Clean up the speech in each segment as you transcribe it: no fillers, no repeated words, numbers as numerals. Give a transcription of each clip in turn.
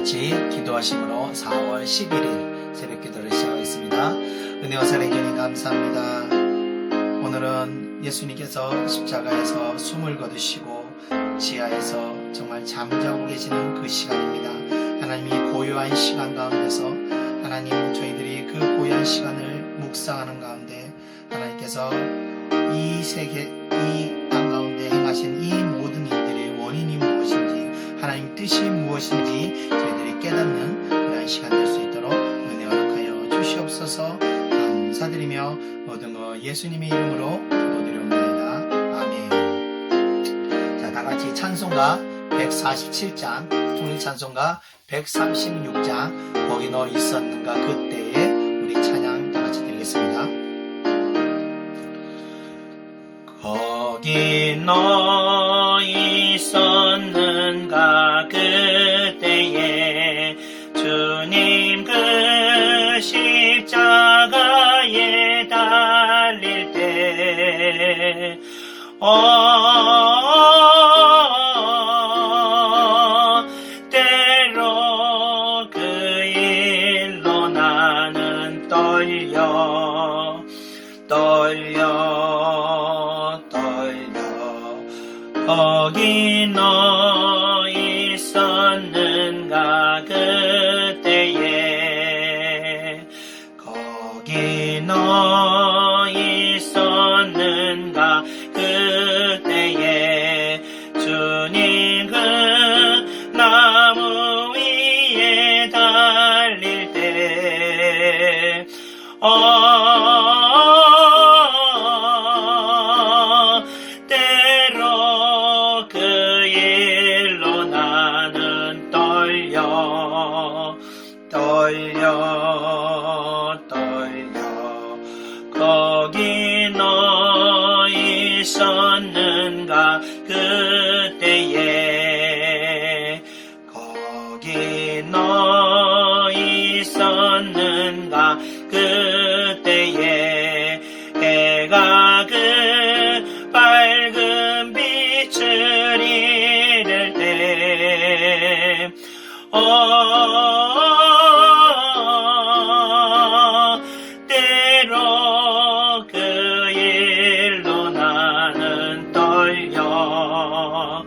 같이 기도하심으로 4월 11일 새벽 기도를 시작하겠습니다. 은혜와 사랑해 주님 감사합니다. 오늘은 예수님께서 십자가에서 숨을 거두시고 지하에서 정말 잠자고 계시는 그 시간입니다. 하나님이 고요한 시간 가운데서 하나님 저희들이 그 고요한 시간을 묵상하는 가운데 하나님께서 이 세계 이 땅 가운데 행하신 이 모든 일들의 원인이 무엇인지 하나님 뜻이 무엇인지 저희들이 깨닫는 그런 시간 될 수 있도록 은혜 허락하여 주시옵소서. 감사드리며 모든 것 예수님의 이름으로 기도드려옵나이다. 아멘. 자, 다같이 찬송가 147장 통일 찬송가 136장 거기 너 있었는가 그때에 우리 찬양 다같이 드리겠습니다. 거기 너 있었는가 그때에 주님 그 십자가에 달릴 때 때로 그 일로 나는 떨려 거기 너 있었는가 그때에 거기 너 있었는가 그때에 주님 그 나무 위에 달릴 때 때로 그 일로 나는 떨려 거기 너 있었는가 그때에 거기 너 있었는가 그때에 해가 그 밝은 빛을 잃을 때 때로 그 일로 나는 떨려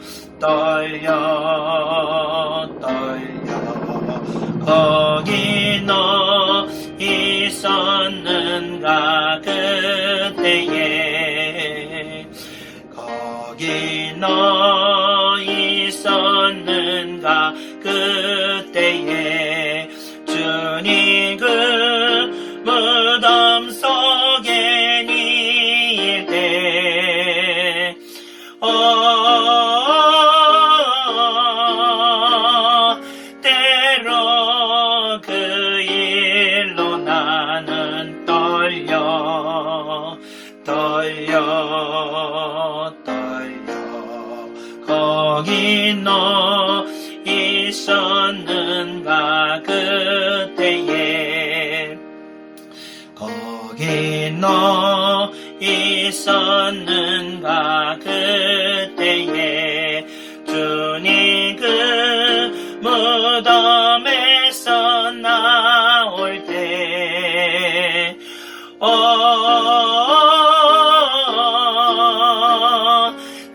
거기 너 있었는가 그때에 거기 너 있었는가 그때에 주님 그 무덤 속에 닐 때 때로 그 일로 나는 떨려 거기 너 있었는가 그때에 거기 너 있었는가 그때에 주님 그 무덤에서 나올 때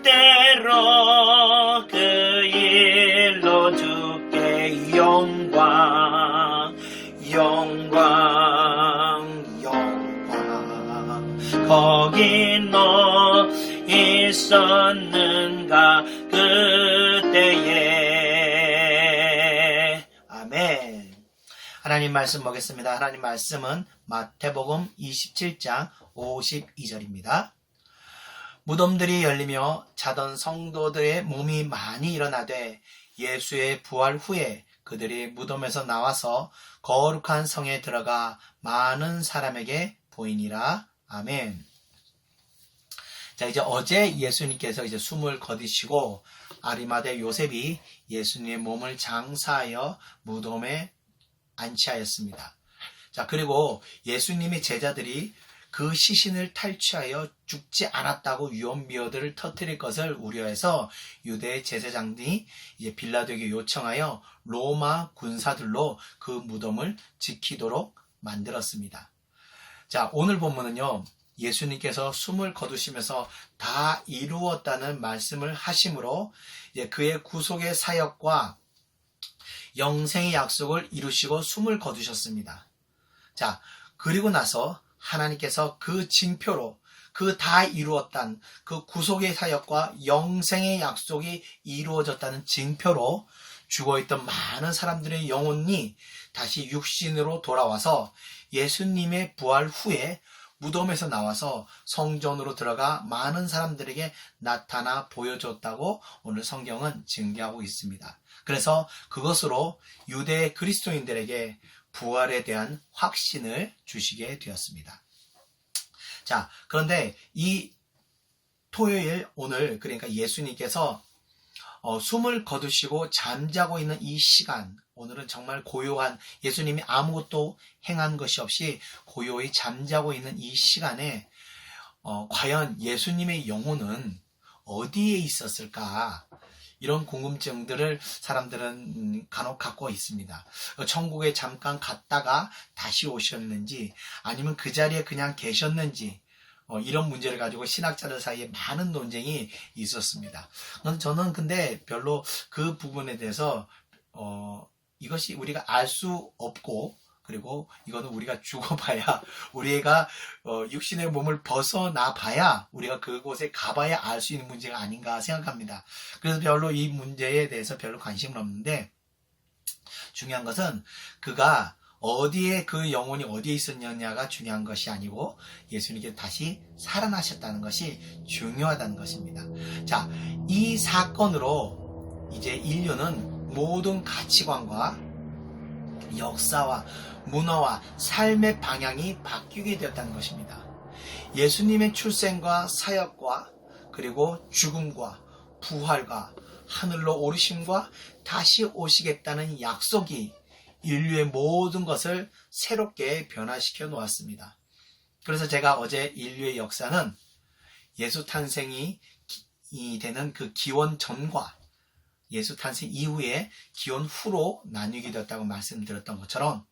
때로 그 일로 주께 영광 거기 너 있었는가 그때에 아멘. 하나님 말씀 보겠습니다. 하나님 말씀은 마태복음 27장 52절입니다. 무덤들이 열리며 자던 성도들의 몸이 많이 일어나되 예수의 부활 후에 그들이 무덤에서 나와서 거룩한 성에 들어가 많은 사람에게 보이니라. 아멘. 자, 이제 어제 예수님께서 이제 숨을 거두시고 아리마대 요셉이 예수님의 몸을 장사하여 무덤에 안치하였습니다. 자, 그리고 예수님의 제자들이 그 시신을 탈취하여 죽지 않았다고 유언비어들을 터뜨릴 것을 우려해서 유대 제사장들이 이제 빌라도에게 요청하여 로마 군사들로 그 무덤을 지키도록 만들었습니다. 자, 오늘 본문은요, 예수님께서 숨을 거두시면서 다 이루었다는 말씀을 하심으로 이제 그의 구속의 사역과 영생의 약속을 이루시고 숨을 거두셨습니다. 자, 그리고 나서 하나님께서 그 징표로 그 다 이루었다는 그 구속의 사역과 영생의 약속이 이루어졌다는 징표로 죽어있던 많은 사람들의 영혼이 다시 육신으로 돌아와서 예수님의 부활 후에 무덤에서 나와서 성전으로 들어가 많은 사람들에게 나타나 보여줬다고 오늘 성경은 증거하고 있습니다. 그래서 그것으로 유대 그리스도인들에게 부활에 대한 확신을 주시게 되었습니다. 자, 그런데 이 토요일 오늘 그러니까 예수님께서 숨을 거두시고 잠자고 있는 이 시간, 오늘은 정말 고요한, 예수님이 아무것도 행한 것이 없이 고요히 잠자고 있는 이 시간에 과연 예수님의 영혼은 어디에 있었을까? 이런 궁금증들을 사람들은 간혹 갖고 있습니다. 천국에 잠깐 갔다가 다시 오셨는지 아니면 그 자리에 그냥 계셨는지 이런 문제를 가지고 신학자들 사이에 많은 논쟁이 있었습니다. 저는 근데 별로 그 부분에 대해서 이것이 우리가 알 수 없고, 그리고 이거는 우리가 죽어봐야, 우리가 육신의 몸을 벗어나 봐야 우리가 그곳에 가봐야 알 수 있는 문제가 아닌가 생각합니다. 그래서 별로 이 문제에 대해서 별로 관심은 없는데, 중요한 것은 그가 어디에, 그 영혼이 어디에 있었느냐가 중요한 것이 아니고 예수님께서 다시 살아나셨다는 것이 중요하다는 것입니다. 자, 이 사건으로 이제 인류는 모든 가치관과 역사와 문화와 삶의 방향이 바뀌게 되었다는 것입니다. 예수님의 출생과 사역과 그리고 죽음과 부활과 하늘로 오르심과 다시 오시겠다는 약속이 인류의 모든 것을 새롭게 변화시켜 놓았습니다. 그래서 제가 어제 인류의 역사는 예수 탄생이 되는 그 기원 전과 예수 탄생 이후에 기원 후로 나뉘게 되었다고 말씀드렸던 것처럼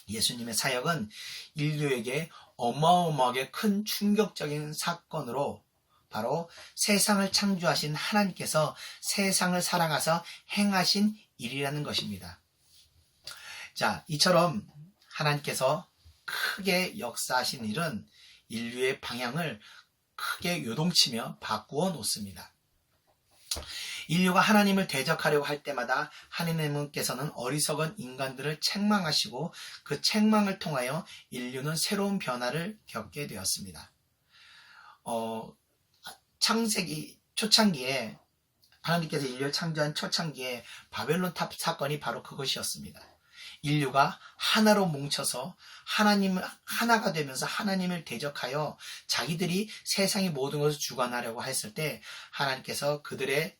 예수님의 사역은 인류에게 어마어마하게 큰 충격적인 사건으로 바로 세상을 창조하신 하나님께서 세상을 사랑하사 행하신 일이라는 것입니다. 자, 이처럼 하나님께서 크게 역사하신 일은 인류의 방향을 크게 요동치며 바꾸어 놓습니다. 인류가 하나님을 대적하려고 할 때마다 하나님께서는 어리석은 인간들을 책망하시고 그 책망을 통하여 인류는 새로운 변화를 겪게 되었습니다. 창세기 초창기에 하나님께서 인류를 창조한 초창기에 바벨론 탑 사건이 바로 그것이었습니다. 인류가 하나로 뭉쳐서 하나님을 하나가 되면서 하나님을 대적하여 자기들이 세상의 모든 것을 주관하려고 했을 때 하나님께서 그들의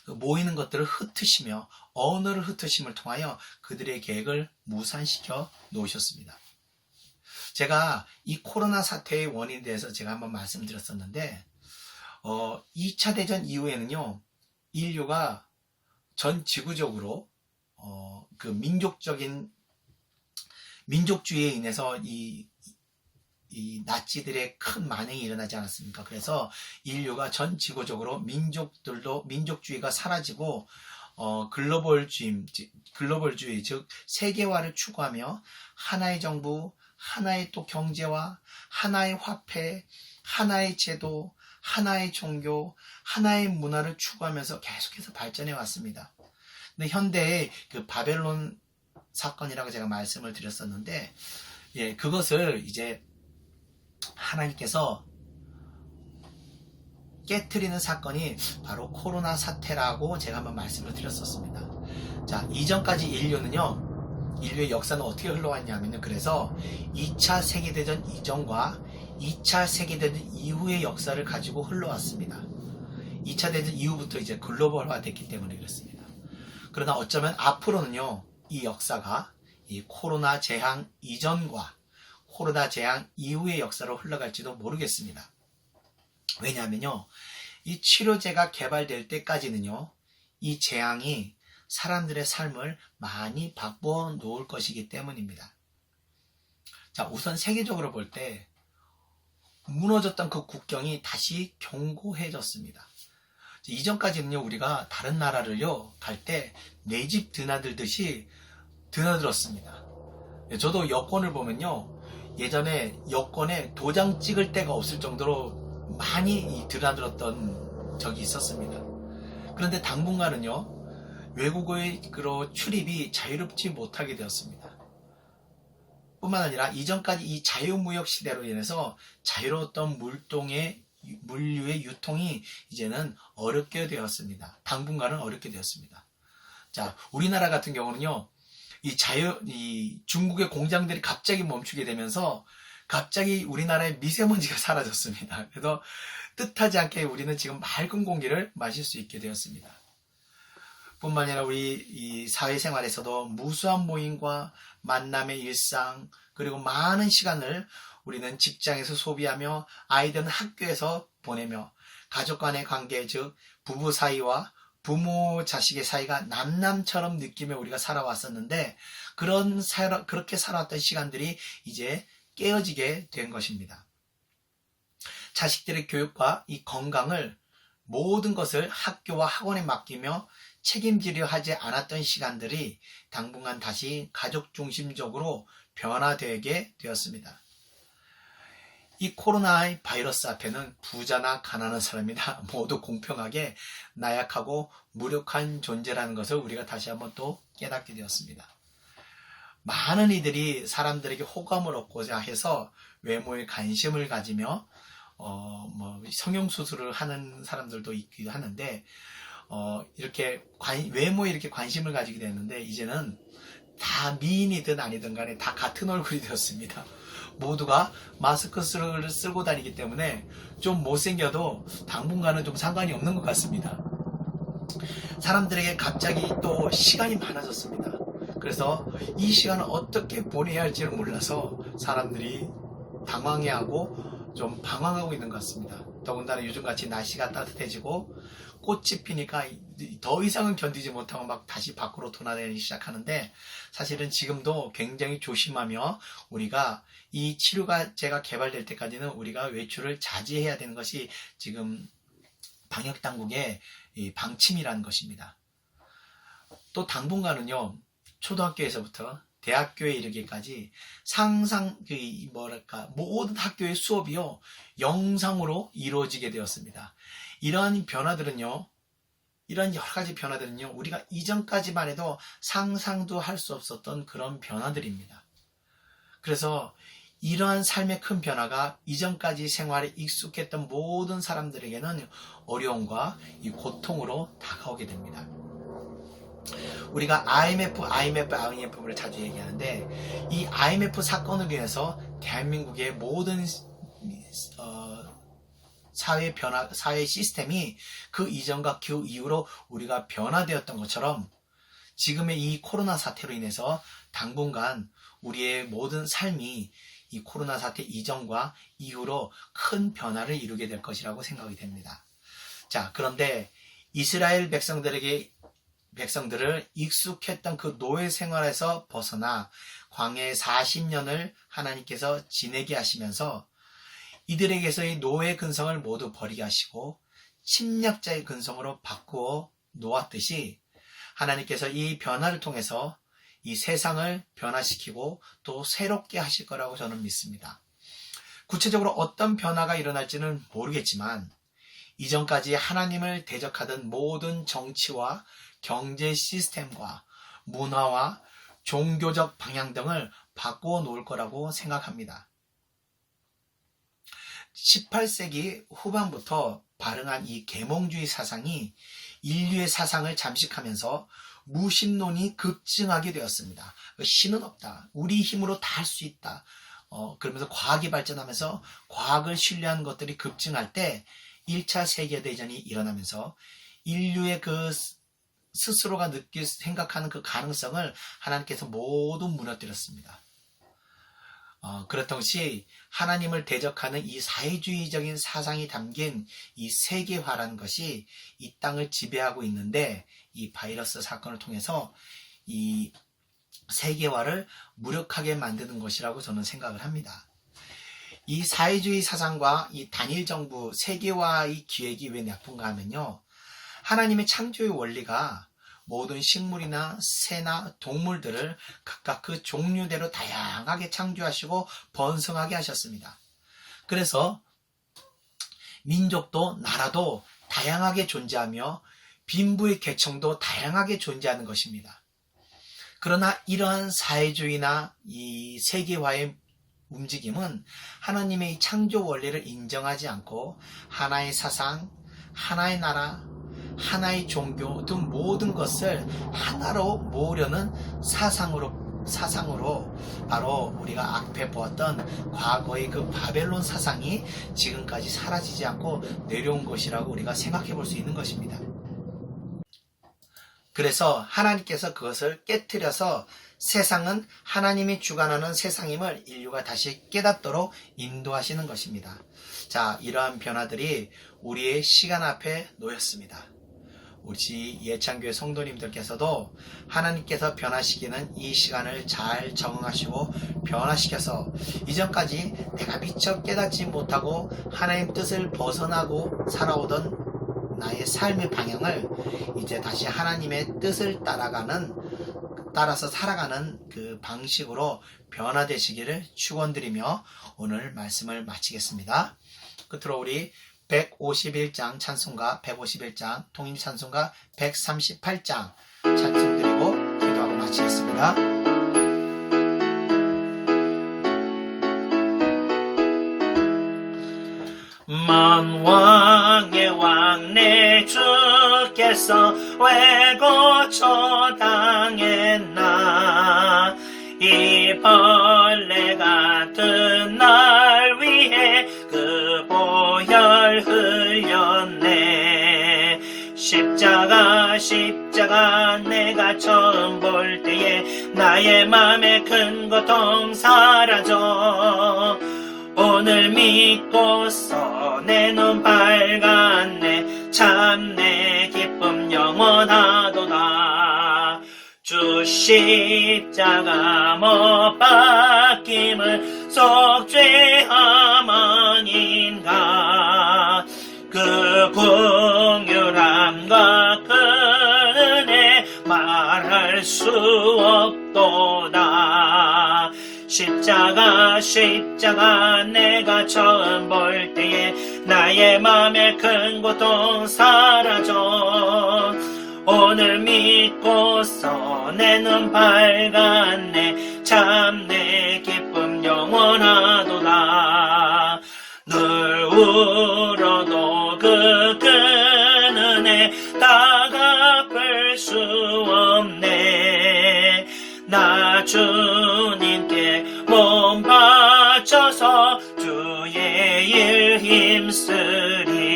모이는 것들을 흩으시며 언어를 흩으심을 통하여 그들의 계획을 무산시켜 놓으셨습니다. 제가 이 코로나 사태의 원인에 대해서 제가 한번 말씀드렸었는데 2차 대전 이후에는요, 인류가 전 지구적으로 그 민족주의에 인해서 이 나치들의 큰 만행이 일어나지 않았습니까? 그래서 인류가 전 지구적으로 민족주의가 사라지고 글로벌주의 즉 세계화를 추구하며 하나의 정부, 하나의 또 경제와 하나의 화폐, 하나의 제도, 하나의 종교, 하나의 문화를 추구하면서 계속해서 발전해 왔습니다. 근데 현대의 그 바벨론 사건이라고 제가 말씀을 드렸었는데, 예, 그것을 이제 하나님께서 깨트리는 사건이 바로 코로나 사태라고 제가 한번 말씀을 드렸었습니다. 자, 이전까지 인류의 역사는 어떻게 흘러왔냐면요, 그래서 2차 세계대전 이전과 2차 세계대전 이후의 역사를 가지고 흘러왔습니다. 2차 대전 이후부터 이제 글로벌화 됐기 때문에 그렇습니다. 그러나 어쩌면 앞으로는요, 이 역사가 이 코로나 재앙 이전과 코로나 재앙 이후의 역사로 흘러갈지도 모르겠습니다. 왜냐하면요, 이 치료제가 개발될 때까지는요, 이 재앙이 사람들의 삶을 많이 바꿔 놓을 것이기 때문입니다. 자, 우선 세계적으로 볼 때 무너졌던 그 국경이 다시 견고해졌습니다. 이전까지는요, 우리가 다른 나라를요 갈 때 내 집 드나들듯이 드나들었습니다. 저도 여권을 보면요, 예전에 여권에 도장 찍을 데가 없을 정도로 많이 드나들었던 적이 있었습니다. 그런데 당분간은요, 외국의 그런 출입이 자유롭지 못하게 되었습니다. 뿐만 아니라 이전까지 이 자유무역 시대로 인해서 자유로웠던 물류의 유통이 이제는 어렵게 되었습니다. 당분간은 어렵게 되었습니다. 자, 우리나라 같은 경우는요, 이 중국의 공장들이 갑자기 멈추게 되면서 갑자기 우리나라의 미세먼지가 사라졌습니다. 그래서 뜻하지 않게 우리는 지금 맑은 공기를 마실 수 있게 되었습니다. 뿐만 아니라 우리 이 사회생활에서도 무수한 모임과 만남의 일상, 그리고 많은 시간을 우리는 직장에서 소비하며 아이들은 학교에서 보내며 가족 간의 관계, 즉 부부 사이와 부모 자식의 사이가 남남처럼 느끼며 우리가 살아왔었는데, 그렇게 살아왔던 시간들이 이제 깨어지게 된 것입니다. 자식들의 교육과 이 건강을 모든 것을 학교와 학원에 맡기며 책임지려 하지 않았던 시간들이 당분간 다시 가족 중심적으로 변화되게 되었습니다. 이 코로나 바이러스 앞에는 부자나 가난한 사람이나 모두 공평하게 나약하고 무력한 존재라는 것을 우리가 다시 한번 또 깨닫게 되었습니다. 많은 이들이 사람들에게 호감을 얻고자 해서 외모에 관심을 가지며 성형수술을 하는 사람들도 있기도 하는데, 이렇게 외모에 이렇게 관심을 가지게 됐는데, 이제는 다 미인이든 아니든 간에 다 같은 얼굴이 되었습니다. 모두가 마스크를 쓰고 다니기 때문에 좀 못생겨도 당분간은 좀 상관이 없는 것 같습니다. 사람들에게 갑자기 또 시간이 많아졌습니다. 그래서 이 시간을 어떻게 보내야 할지를 몰라서 사람들이 당황해하고 좀 방황하고 있는 것 같습니다. 더군다나 요즘같이 날씨가 따뜻해지고 꽃이 피니까 더 이상은 견디지 못하고 막 다시 밖으로 돌아다니기 시작하는데, 사실은 지금도 굉장히 조심하며 우리가 이 치료제가 개발될 때까지는 우리가 외출을 자제해야 되는 것이 지금 방역당국의 방침이라는 것입니다. 또 당분간은요, 초등학교에서부터 대학교에 이르기까지 모든 학교의 수업이요, 영상으로 이루어지게 되었습니다. 이런 여러 가지 변화들은요, 우리가 이전까지만 해도 상상도 할 수 없었던 그런 변화들입니다. 그래서 이러한 삶의 큰 변화가 이전까지 생활에 익숙했던 모든 사람들에게는 어려움과 이 고통으로 다가오게 됩니다. 우리가 IMF를 자주 얘기하는데, 이 IMF 사건을 위해서 대한민국의 모든 사회 시스템이 그 이전과 그 이후로 우리가 변화되었던 것처럼, 지금의 이 코로나 사태로 인해서 당분간 우리의 모든 삶이 이 코로나 사태 이전과 이후로 큰 변화를 이루게 될 것이라고 생각이 됩니다. 자, 그런데 이스라엘 백성들을 익숙했던 그 노예 생활에서 벗어나 광야의 40년을 하나님께서 지내게 하시면서 이들에게서의 노예 근성을 모두 버리게 하시고 침략자의 근성으로 바꾸어 놓았듯이, 하나님께서 이 변화를 통해서 이 세상을 변화시키고 또 새롭게 하실 거라고 저는 믿습니다. 구체적으로 어떤 변화가 일어날지는 모르겠지만, 이전까지 하나님을 대적하던 모든 정치와 경제 시스템과 문화와 종교적 방향 등을 바꾸어 놓을 거라고 생각합니다. 18세기 후반부터 발흥한 이 계몽주의 사상이 인류의 사상을 잠식하면서 무신론이 급증하게 되었습니다. 신은 없다, 우리 힘으로 다 할 수 있다, 그러면서 과학이 발전하면서 과학을 신뢰하는 것들이 급증할 때 1차 세계대전이 일어나면서 인류의 그 스스로가 생각하는 그 가능성을 하나님께서 모두 무너뜨렸습니다. 그렇듯이 하나님을 대적하는 이 사회주의적인 사상이 담긴 이 세계화라는 것이 이 땅을 지배하고 있는데, 이 바이러스 사건을 통해서 이 세계화를 무력하게 만드는 것이라고 저는 생각을 합니다. 이 사회주의 사상과 이 단일 정부 세계화의 기획이 왜 나쁜가 하면요, 하나님의 창조의 원리가 모든 식물이나 새나 동물들을 각각 그 종류대로 다양하게 창조하시고 번성하게 하셨습니다. 그래서 민족도 나라도 다양하게 존재하며 빈부의 계층도 다양하게 존재하는 것입니다. 그러나 이러한 사회주의나 이 세계화의 움직임은 하나님의 창조 원리를 인정하지 않고 하나의 사상, 하나의 나라, 하나의 종교 등 모든 것을 하나로 모으려는 사상으로 바로 우리가 앞에 보았던 과거의 그 바벨론 사상이 지금까지 사라지지 않고 내려온 것이라고 우리가 생각해 볼 수 있는 것입니다. 그래서 하나님께서 그것을 깨트려서 세상은 하나님이 주관하는 세상임을 인류가 다시 깨닫도록 인도하시는 것입니다. 자, 이러한 변화들이 우리의 시간 앞에 놓였습니다. 우리 예창교회 성도님들께서도 하나님께서 변화시키는 이 시간을 잘 적응하시고 변화시켜서 이전까지 내가 미처 깨닫지 못하고 하나님 뜻을 벗어나고 살아오던 나의 삶의 방향을 이제 다시 하나님의 뜻을 따라서 살아가는 그 방식으로 변화되시기를 축원드리며 오늘 말씀을 마치겠습니다. 끝으로 우리 151장 찬송가, 151장 통일 찬송가, 138장 찬송드리고 기도하고 마치겠습니다. 만왕의 왕 내 주께서 왜 고초당했나, 이 벌레 같은 날 위해 그 보혈 흘렸네. 십자가 내가 처음 볼 때에 나의 맘에 큰 고통 사라져. 오늘 믿고서 내 눈 밝았네. 참 내 기쁨 영원하도다. 주 십자가 못 박힘을 속죄함 아닌가. 그 긍휼함과 그 은혜 말할 수 없도다. 십자가 내가 처음 볼 때에 나의 맘에 큰 고통 사라져. 오늘 믿고서 내 눈 밝았네. 참 내 기쁨 영원하도다. 늘 울어도 그 큰 은혜 다 갚을 수 없네. 나 주님께 몸 바쳐서 주의 일 힘쓰리.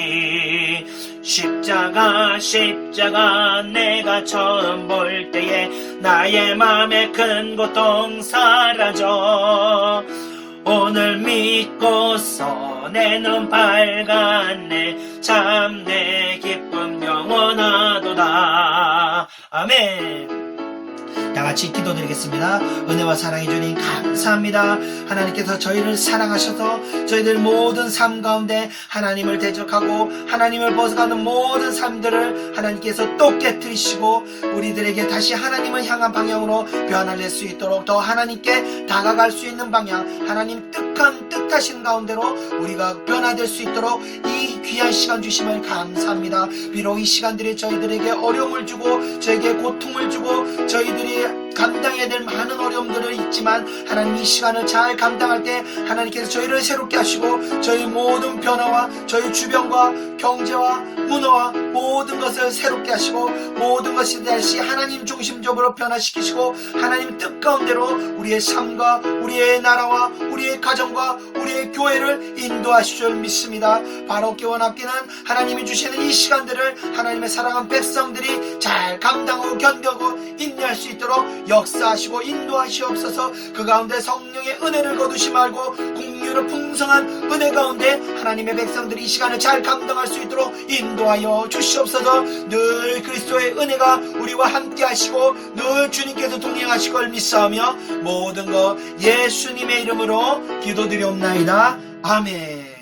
십자가 내가 처음 볼 때에 나의 맘에 큰 고통 사라져. 오늘 믿고서 내 눈 밝았네. 참 내 기쁨 영원하도다. 아멘. 다같이 기도드리겠습니다. 은혜와 사랑의 주님 감사합니다. 하나님께서 저희를 사랑하셔서 저희들 모든 삶 가운데 하나님을 대적하고 하나님을 벗어가는 모든 삶들을 하나님께서 또 깨뜨리시고 우리들에게 다시 하나님을 향한 방향으로 변화될 수 있도록 더 하나님께 다가갈 수 있는 방향, 하나님 뜻하신 가운데로 우리가 변화될 수 있도록 이 귀한 시간 주심을 감사합니다. 비록 이 시간들이 저희들에게 어려움을 주고 저에게 고통을 주고 저희들이 감당해야 될 많은 어려움들은 있지만 하나님 이 시간을 잘 감당할 때 하나님께서 저희를 새롭게 하시고 저희 모든 변화와 저희 주변과 경제와 문화와 모든 것을 새롭게 하시고 모든 것이 다시 하나님 중심적으로 변화시키시고 하나님 뜻 가운데로 우리의 삶과 우리의 나라와 우리의 가정과 우리의 교회를 인도하실 줄 믿습니다. 바로 깨어납기는 하나님이 주시는 이 시간들을 하나님의 사랑한 백성들이 잘 감당하고 견뎌고 인내할 수 있도록 역사하시고 인도하시옵소서. 그 가운데 성령의 은혜를 거두시 말고 공유로 풍성한 은혜 가운데 하나님의 백성들이 이 시간을 잘 감당할 수 있도록 인도하여 주시옵소서. 늘 그리스도의 은혜가 우리와 함께 하시고 늘 주님께서 동행하실 걸 믿사오며 모든 것 예수님의 이름으로 기도드리옵나이다. 아멘.